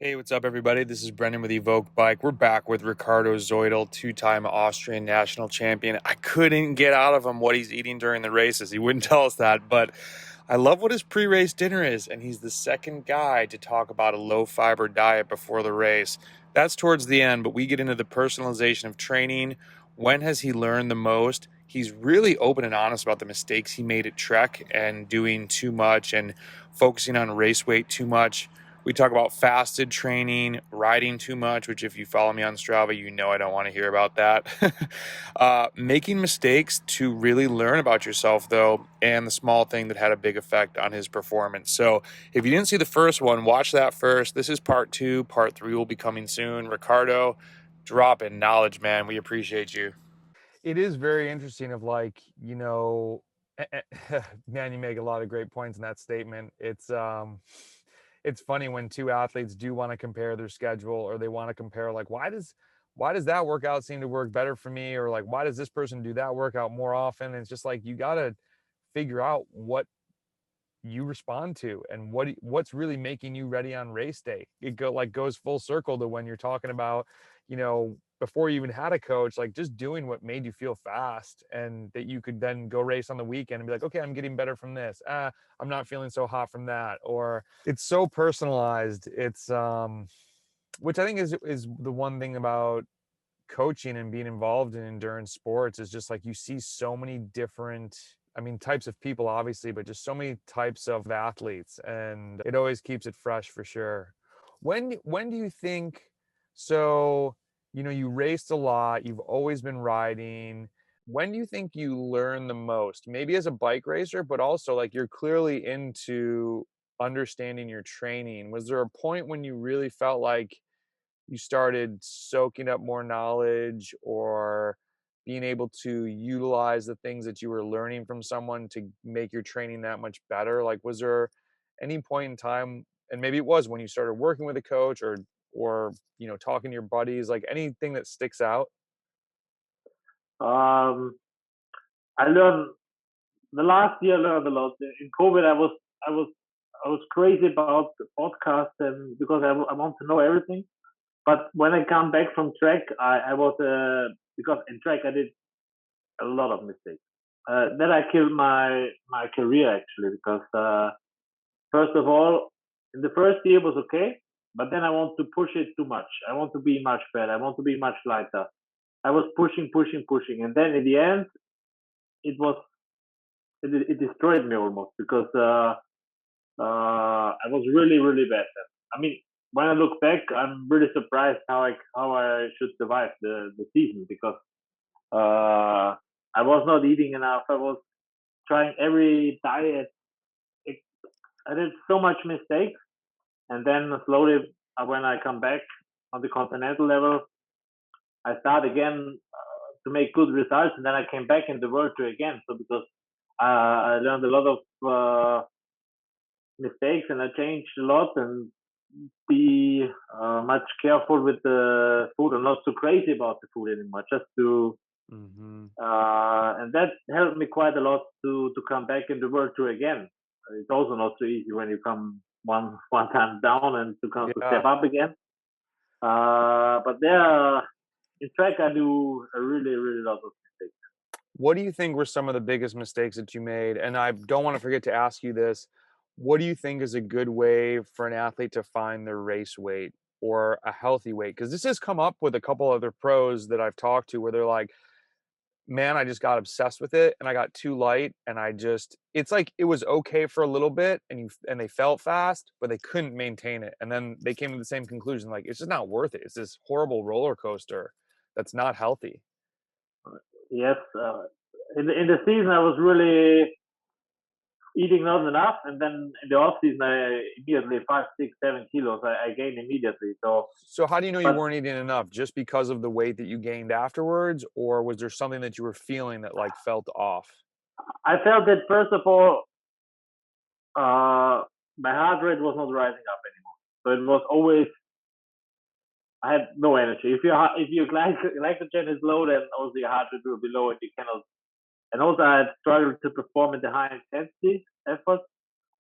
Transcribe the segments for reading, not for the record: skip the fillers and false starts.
Hey, what's up, everybody? This is Brendan with EVOQBIKE. We're back with Riccardo Zoidl, two-time Austrian National Champion. I couldn't get out of him what he's eating during the races. He wouldn't tell us that, but I love what his pre-race dinner is, and he's the second guy to talk about a low-fiber diet before the race. That's towards the end, but we get into the personalization of training. When has he learned the most? He's really open and honest about the mistakes he made at Trek and doing too much and focusing on race weight too much. We talk about fasted training, riding too much, which if you follow me on Strava, you know I don't want to hear about that. Making mistakes to really learn about yourself, though, and the small thing that had a big effect on his performance. So if you didn't see the first one, watch that first. This is part 2. Part 3 will be coming soon. Riccardo, drop in knowledge, man. We appreciate you. It is very interesting of man, you make a lot of great points in that statement. It's funny when two athletes do want to compare their schedule, or they want to compare, like, why does that workout seem to work better for me, or like, why does this person do that workout more often? And it's just like, you got to figure out what you respond to and what's really making you ready on race day. It goes full circle to when you're talking about, before you even had a coach, like just doing what made you feel fast, and that you could then go race on the weekend and be like, okay, I'm getting better from this. I'm not feeling so hot from that. Or it's so personalized. It's which I think is the one thing about coaching and being involved in endurance sports, is just like you see so many different, I mean, types of people, obviously, but just so many types of athletes, and it always keeps it fresh for sure. When do you think, so, you raced a lot, you've always been riding. When do you think you learn the most? Maybe as a bike racer, but also like you're clearly into understanding your training. Was there a point when you really felt like you started soaking up more knowledge, or being able to utilize the things that you were learning from someone to make your training that much better? Like, was there any point in time, and maybe it was when you started working with a coach, or talking to your buddies, like anything that sticks out? Um, I learned the last year. I learned a lot. In COVID, I was I was crazy about the podcast, and because I want to know everything. But when I come back from track, I was because in track I did a lot of mistakes. Then I killed my career actually, because first of all, in the first year was okay, but then I want to push it too much. I want to be much better. I want to be much lighter. I was pushing, pushing, pushing, and then in the end, it was it destroyed me almost, because I was really really bad then. I mean, when I look back, I'm really surprised how I should survive the season, because I was not eating enough. I was trying every diet. It, I did so much mistakes, and then slowly, when I come back on the continental level, I start again to make good results, and then I came back in the World Tour again. So because I learned a lot of mistakes, and I changed a lot, and be much careful with the food, and not so crazy about the food anymore. Just to Mm-hmm. and that helped me quite a lot to come back in the World Tour again. It's also not so easy when you come one time down and to Yeah. step up again. But there, in track, I do a really really lot of mistakes. What do you think were some of the biggest mistakes that you made? And I don't want to forget to ask you this. What do you think is a good way for an athlete to find their race weight, or a healthy weight? Because this has come up with a couple other pros that I've talked to, where they're like, man, I just got obsessed with it and I got too light, and it's like it was okay for a little bit, and they felt fast, but they couldn't maintain it. And then they came to the same conclusion, like, it's just not worth it. It's this horrible roller coaster that's not healthy. Yes, in the season I was really eating not enough, and then in the off season I immediately 5, 6, 7 kilos I gained immediately. So, So how do you know you but weren't eating enough? Just because of the weight that you gained afterwards, or was there something that you were feeling that like felt off? I felt that first of all, my heart rate was not rising up anymore. So it was always, I had no energy. If your glycogen is low, then also your heart rate will be low, and you cannot. And also I had struggled to perform in the high intensity efforts.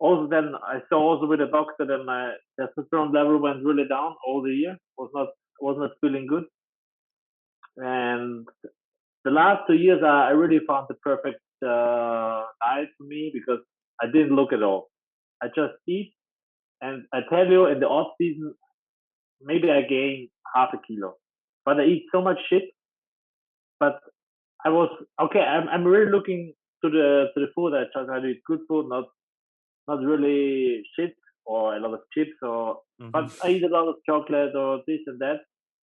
Also, then I saw also with the doctor that my testosterone level went really down all the year. Was not feeling good. And the last 2 years, I really found the perfect diet for me because I didn't look at all. I just eat, and I tell you, in the off season, maybe I gain half a kilo, but I eat so much shit. But I was okay. I'm really looking to the food. I try to eat good food, not really shit or a lot of chips or. But I eat a lot of chocolate or this and that.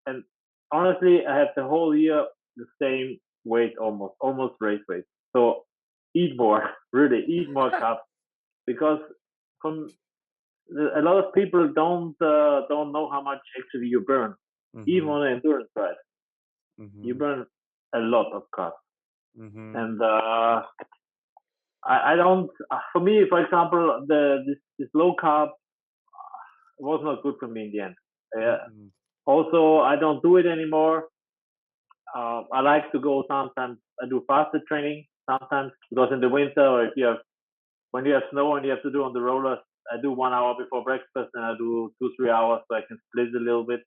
And honestly, I have the whole year the same weight, almost race weight. So eat more, really eat more carbs because from a lot of people don't know how much actually you burn, even on an endurance ride. You burn a lot of carbs, and I don't. For me, for example, this low carb was not good for me in the end. Also, I don't do it anymore. I like to go sometimes. I do faster training sometimes because in the winter, or if you have when you have snow and you have to do on the rollers, I do 1 hour before breakfast and I do 2-3 hours so I can split a little bit.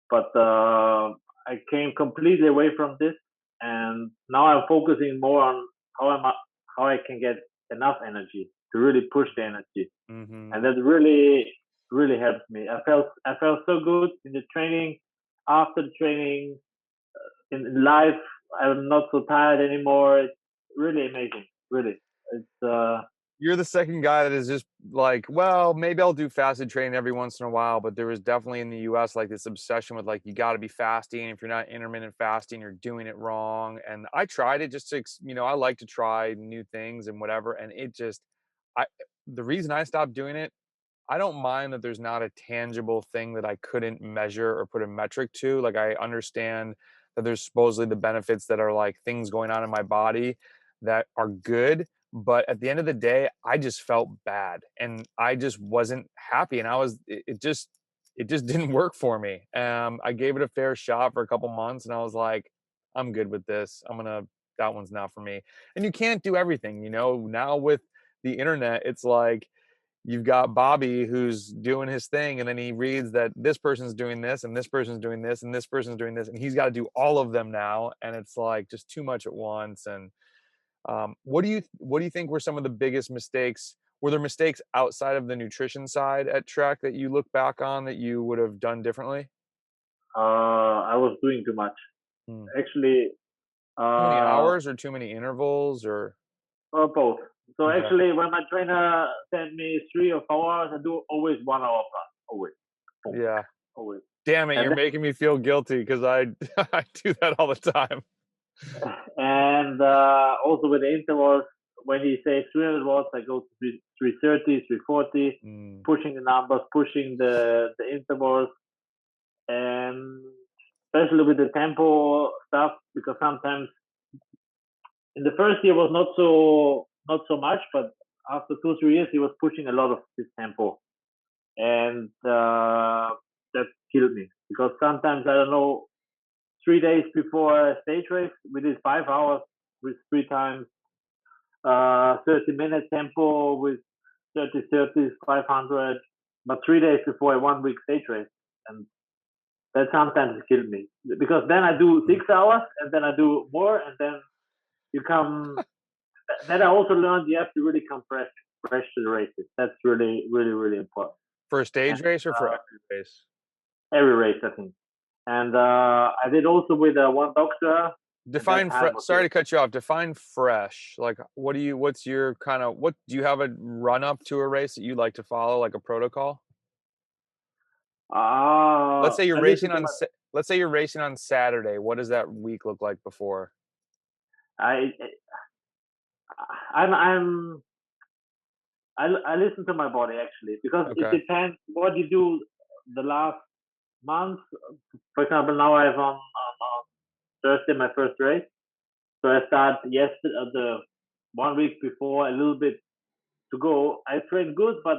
But I came completely away from this, and now I'm focusing more on how I can get enough energy to really push the energy, and that really helped me. I felt so good in the training, after the training, in life. I'm not so tired anymore. It's really amazing. Really, it's You're the second guy that is just like, well, maybe I'll do fasted training every once in a while, but there was definitely in the US like this obsession with like, you got to be fasting. If you're not intermittent fasting, you're doing it wrong. And I tried it just to, I like to try new things and whatever. And it just, I, the reason I stopped doing it, I don't mind that there's not a tangible thing that I couldn't measure or put a metric to. Like, I understand that there's supposedly the benefits that are like things going on in my body that are good. But at the end of the day, I just felt bad and I just wasn't happy. And it just didn't work for me. I gave it a fair shot for a couple months and I was like, I'm good with this. That one's not for me. And you can't do everything, now with the internet, it's like, you've got Bobby who's doing his thing, and then he reads that this person's doing this, and this person's doing this, and this person's doing this, and he's got to do all of them now, and it's like just too much at once. And what do you think were some of the biggest mistakes? Were there mistakes outside of the nutrition side at Trek that you look back on that you would have done differently? I was doing too much. Actually, Too many hours or too many intervals or both. So okay. actually, when my trainer sent me 3 or 4 hours, I do always 1 hour plus. Always. Yeah. Always. Damn it, you're making me feel guilty because I I do that all the time. And also with the intervals, when he says 300 watts, I go to 330, 340, pushing the numbers, pushing the intervals, and especially with the tempo stuff, because sometimes in the first year was not so much, but after 2-3 years he was pushing a lot of his tempo, and that killed me because sometimes I don't know 3 days before a stage race we did 5 hours with 3 times 30-minute tempo with 30, 500, but 3 days before a 1 week stage race, and that sometimes killed me because then I do 6 hours and then I do more and then you come. Then I also learned you have to really come fresh to the races. That's really, really, really important. For a stage race or for every race? Every race, I think. And I did also with one doctor. Sorry to cut you off. Define fresh. Like, what's your kind of, what do you have a run up to a race that you like to follow, like a protocol? Let's say you're racing on Saturday. What does that week look like before? I listen to my body actually because it depends what you do the last month. For example, now I have on Thursday my first race, so I start yesterday the 1 week before a little bit to go. I train good, but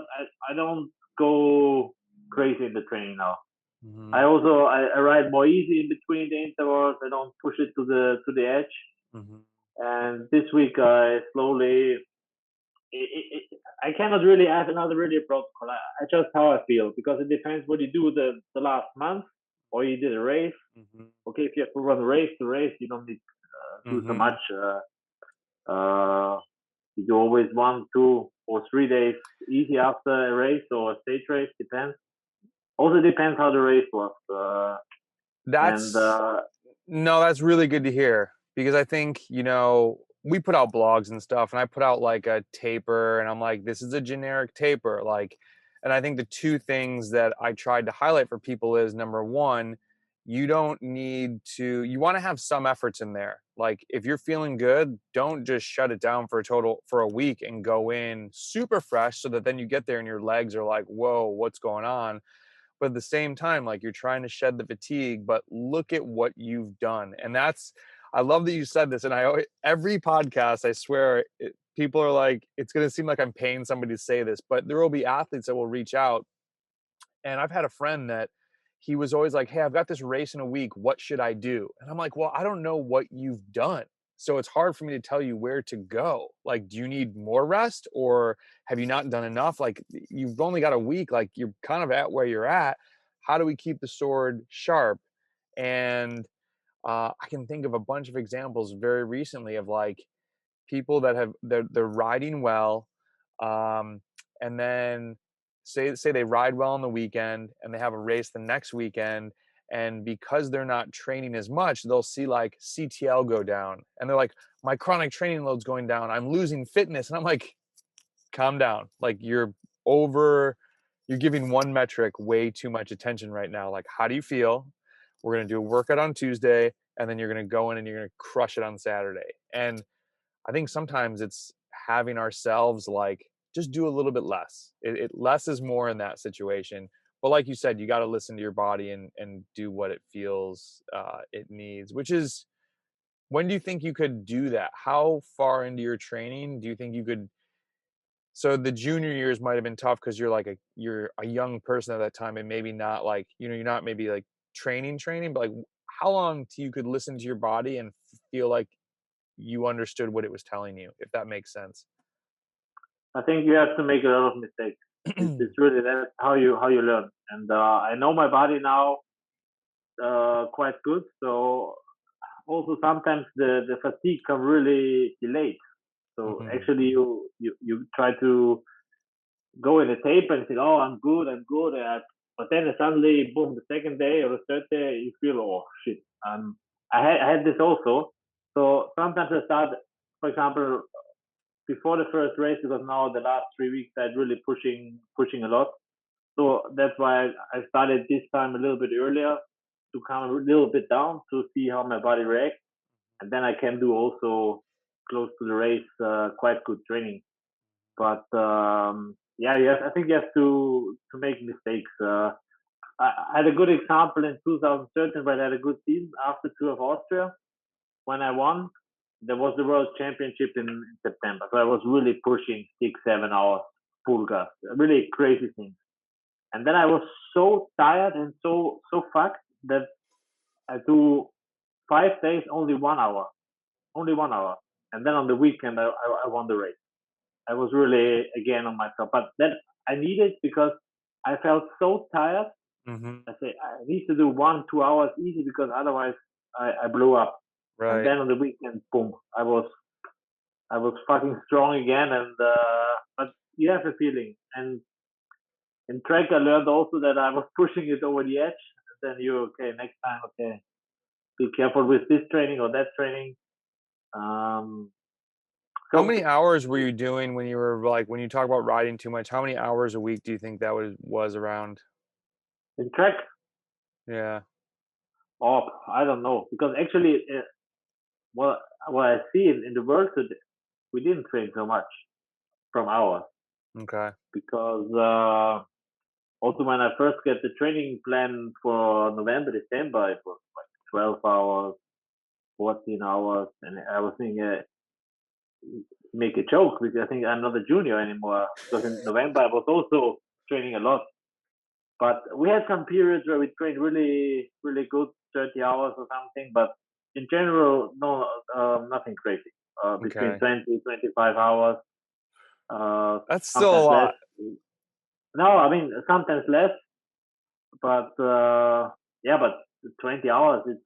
I don't go crazy in the training now. I also I ride more easy in between the intervals. I don't push it to the edge. And this week I slowly I cannot really have another really protocol. I just how I feel, because it depends what you do the last month, or you did a race. Mm-hmm. Okay, if you have to run a race to race, you don't need to do so Mm-hmm. much. You do always 1, 2, or 3 days easy after a race or a stage race, depends. Also depends how the race was. And That's No, that's really good to hear, because I think, we put out blogs and stuff, and I put out like a taper, and I'm like, this is a generic taper. Like, and I think the two things that I tried to highlight for people is, number one, you don't need to, you want to have some efforts in there. Like, if you're feeling good, don't just shut it down for a week and go in super fresh, so that then you get there and your legs are like, whoa, what's going on? But at the same time, like, you're trying to shed the fatigue, but look at what you've done. And I love that you said this. And every podcast, I swear, people are like, it's going to seem like I'm paying somebody to say this, but there will be athletes that will reach out. And I've had a friend that he was always like, hey, I've got this race in a week. What should I do? And I'm like, well, I don't know what you've done. So it's hard for me to tell you where to go. Like, do you need more rest, or have you not done enough? Like, you've only got a week, like, you're kind of at where you're at. How do we keep the sword sharp? And I can think of a bunch of examples very recently of like people that they're riding well, um, and then say they ride well on the weekend and they have a race the next weekend, and because they're not training as much, they'll see like CTL go down, and they're like, my chronic training load's going down, I'm losing fitness. And I'm like, calm down. Like, you're giving one metric way too much attention right now. Like, how do you feel? We're going to do a workout on Tuesday, and then you're going to go in and you're going to crush it on Saturday. And I think sometimes it's having ourselves like, just do a little bit less. Less is more in that situation. But like you said, you got to listen to your body and do what it feels it needs. Which is, when do you think you could do that? How far into your training do you think you could? So the junior years might have been tough because you're a young person at that time, and maybe not like, you're not maybe like training, but like, how long till you could listen to your body and feel like you understood what it was telling you, if that makes sense? I think you have to make a lot of mistakes. It's really that's how you learn. And I know my body now quite good. So also sometimes the fatigue come really delayed. So Mhm. actually you try to go in the tape and say, oh, I'm good. But then suddenly, boom, the second day or the third day, you feel, oh shit. I had this also. So sometimes I start, for example, before the first race, because now the last 3 weeks I'm really pushing a lot. So that's why I started this time a little bit earlier to come a little bit down to see how my body reacts, and then I can do also close to the race quite good training. But yeah, yes, I think you have to make mistakes. I had a good example in 2013 where I had a good season after Tour of Austria when I won. There was the World Championship in September, so I was really pushing 6, 7 hours full gas, really crazy thing. And then I was so tired and so fucked that I do 5 days only 1 hour, and then on the weekend I won the race. I was really again on myself, but then I needed because I felt so tired. Mhm. I say I need to do 1, 2 hours easy because otherwise I blew up. And Right. then on the weekend, boom, I was fucking strong again. And but you have a feeling. And in track, I learned also that I was pushing it over the edge. And then you okay next time, okay, be careful with this training or that training. Um, How so many hours were you doing when you were like, when you talk about riding too much, how many hours a week do you think that was around? in track, Yeah. oh, I don't know because actually, what what I see in the world today, we didn't train so much from hours Okay. because also when I first get the training plan for November, December, it was like 12 hours, 14 hours, and I was thinking, make a joke because I think I'm not a junior anymore because in November I was also training a lot. But we had some periods where we trained really, really good, 30 hours or something. But in general, no, nothing crazy. Between Okay. 20, 25 hours. That's still a sometimes less. lot. No, I mean sometimes less, but yeah, but 20 hours. It's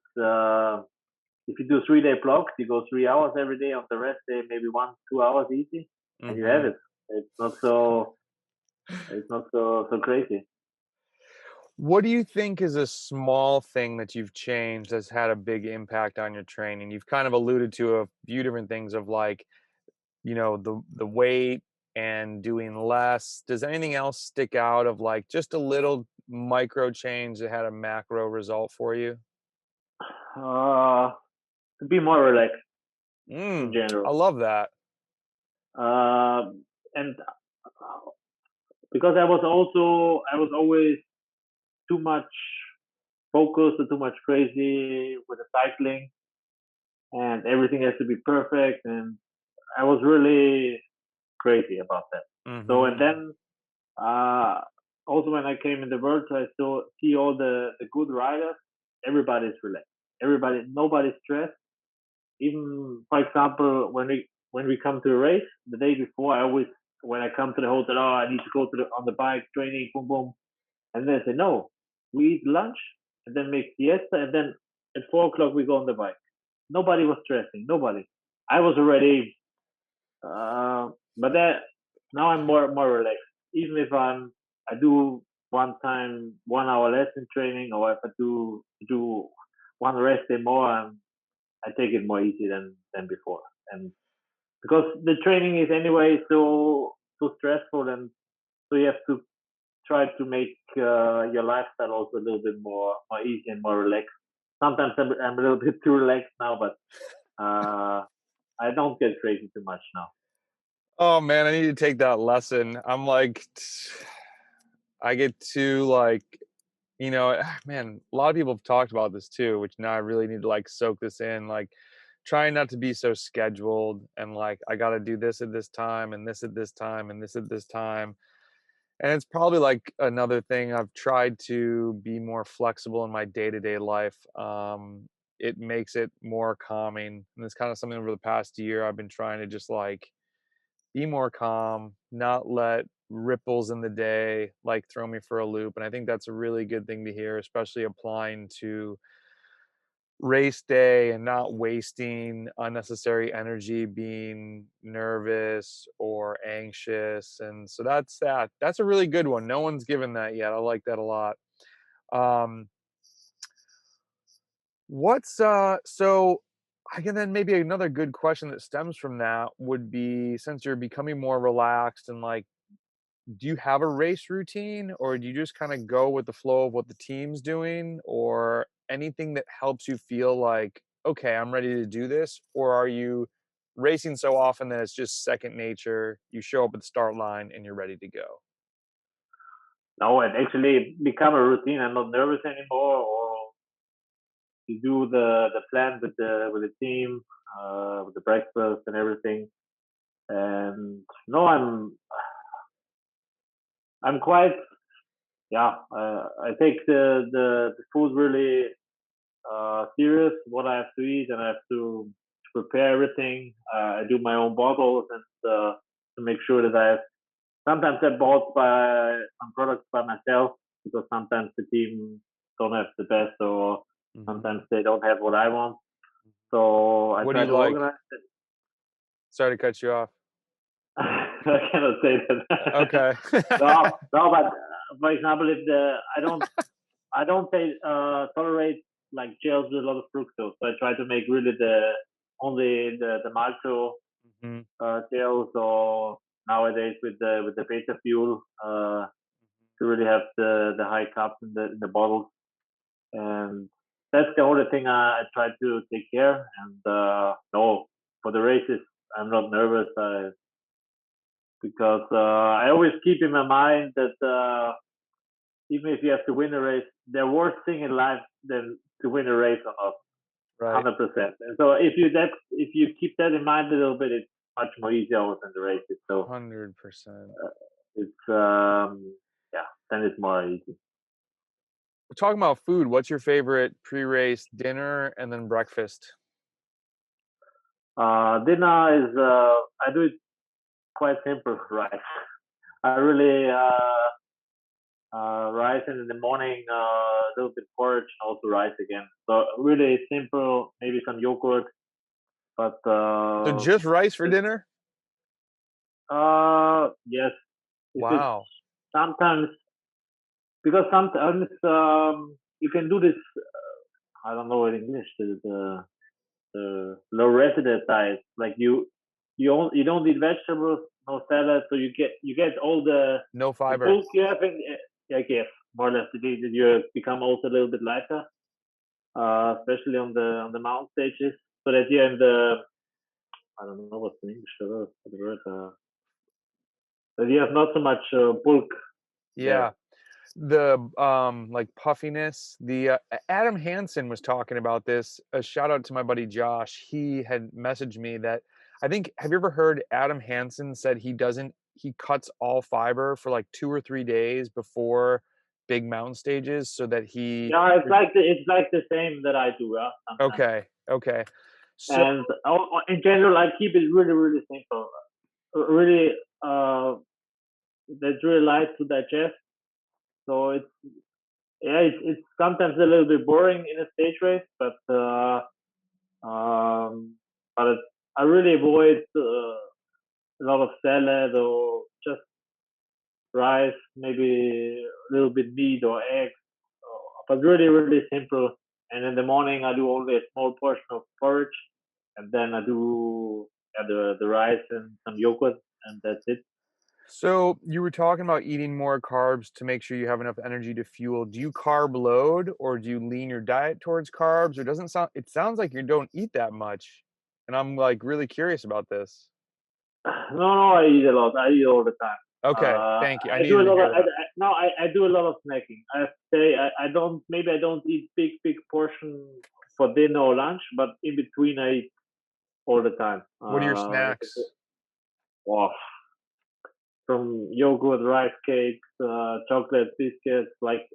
if you do 3-day blocks, you go 3 hours every day. On the rest day, maybe 1-2 hours easy, and you have Mhm. it. It's not so. It's not so crazy. What do you think is a small thing that you've changed that's had a big impact on your training? You've kind of alluded to a few different things of like, the weight and doing less. Does anything else stick out of like just a little micro change that had a macro result for you? Uh, to be more relaxed in I general. love that. And because I was always too much focused and too much crazy with the cycling, and everything has to be perfect, and I was really crazy about that. So Mhm. and then uh, also when I came in the world, I saw see all the good riders. Everybody's relaxed. Nobody's stressed. Even for example, when we come to a race, the day before, I always when I come to the hotel, oh, I need to go to the on the bike training, boom boom, and then I say no, we eat lunch and then make siesta, and then at 4 o'clock we go on the bike. Nobody was stressing. Nobody. I was already, but that now I'm more relaxed. Even if I do one time 1 hour less in training, or if I do one rest day more, I take it more easy than before. And because the training is anyway so stressful, and so you have to try to make your lifestyle also a little bit more easy and more relaxed. Sometimes I'm a little bit too relaxed now, but I don't get crazy too much now. Oh man, I need to take that lesson. I'm like, I get too like, man, a lot of people have talked about this too, which now I really need to like soak this in, like trying not to be so scheduled and like I got to do this at this time and this at this time and this at this time. And it's probably like another thing I've tried to be more flexible in my day-to-day life. It makes it more calming. And it's kind of something over the past year I've been trying to just like be more calm, not let ripples in the day like throw me for a loop. And I think that's a really good thing to hear, especially applying to race day and not wasting unnecessary energy being nervous or anxious. And so that's a really good one. No one's given that yet. I like that a lot. um what's so I can then maybe another good question that stems from that would be, since you're becoming more relaxed and like, do you have a race routine, or do you just kind of go with the flow of what the team's doing, or anything that helps you feel like, okay, I'm ready to do this? Or are you racing so often that it's just second nature? You show up at the start line and you're ready to go. No, it actually become a routine. I'm not nervous anymore, or you do the plan with the team, with the breakfast and everything. And no, I'm quite, yeah. I take the food really serious. What I have to eat, and I have to prepare everything. I do my own bottles, and to make sure that I have. Sometimes I bought by some products by myself, because sometimes the team don't have the best, or Hmm. sometimes they don't have what I want. So I What do try you to like? organize it. Sorry to cut you off. I cannot say that. Okay. No, but for example, if I don't say, tolerate like gels with a lot of fructose. So I try to make really only the malto Hmm. gels, or nowadays with the beta fuel, to really have the high carbs in the bottles. And that's the only thing I try to take care. And no, for the races, I'm not nervous. Because I always keep in my mind that even if you have to win a race, the worst thing in life than to win a race or not, Right. 100%. And so if you keep that in mind a little bit, it's much more easier always in the races. So 100%. it's yeah, then it's more easy. We're talking about food. What's your favorite pre-race dinner and then breakfast? Dinner is I do it quite simple rice. I really rice, and in the morning a little bit porridge, and also rice again. So really simple, maybe some yogurt, but So just rice for dinner? yes. If it's Wow. sometimes, because sometimes you can do this. I don't know in English the low residence diet. Like you don't eat vegetables, no salad, so you get all No the fiber. bulk you have in. I guess more or less you become also a little bit lighter, especially on the mountain stages. So that you're in the, I don't know what's the English word for the word. That you have not so much bulk Yeah. there. The like puffiness. The Adam Hansen was talking about this. A shout out to my buddy Josh. He had messaged me that, I think, have you ever heard Adam Hansen said he cuts all fiber for like 2 or 3 days before big mountain stages so that he Yeah, it's like the same that I do. Sometimes. okay. So And in general, I keep it really really simple. Really, that's really light to digest. So it's sometimes a little bit boring in a stage race, um, but I really avoid a lot of salad or just rice, maybe a little bit meat or eggs, but really really simple. And in the morning, I do only a small portion of porridge, and then I do the rice and some yogurt, and that's it. So you were talking about eating more carbs to make sure you have enough energy to fuel. Do you carb load or do you lean your diet towards carbs? Or it sounds like you don't eat that much. And I'm like really curious about this. No, I eat a lot. I eat all the time. Okay, thank you. I I do a needed to lot hear of that. no, I do a lot of snacking. I say I don't eat big portion for dinner or lunch, but in between I eat all the time. What are your snacks? Wow, from yogurt, rice cakes, chocolate biscuits, like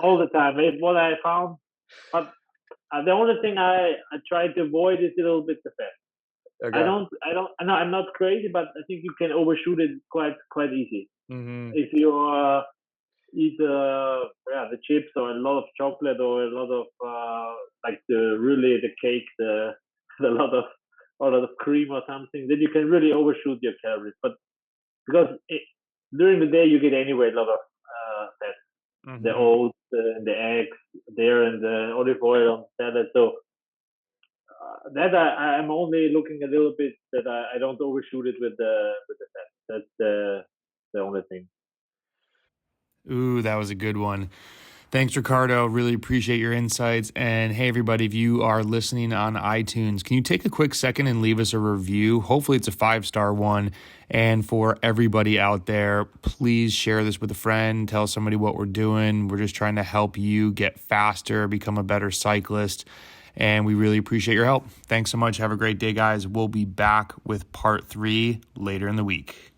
all the time. It's what I found. But the only thing I try to avoid is a little bit the fat. Okay. No, I'm not crazy, but I think you can overshoot it quite easy. Mm-hmm. If you eat the chips or a lot of chocolate or a lot of like the cake, a lot of cream or something, then you can really overshoot your calories. But because during the day you get anyway a lot of fat, the Mm-hmm. oats, the eggs there, and the olive oil on salad. So that I'm only looking a little bit that I don't overshoot it with the fat. That's the only thing. Ooh, that was a good one. Thanks, Riccardo. Really appreciate your insights. And hey, everybody, if you are listening on iTunes, can you take a quick second and leave us a review? Hopefully, it's a 5-star one. And for everybody out there, please share this with a friend. Tell somebody what we're doing. We're just trying to help you get faster, become a better cyclist. And we really appreciate your help. Thanks so much. Have a great day, guys. We'll be back with part 3 later in the week.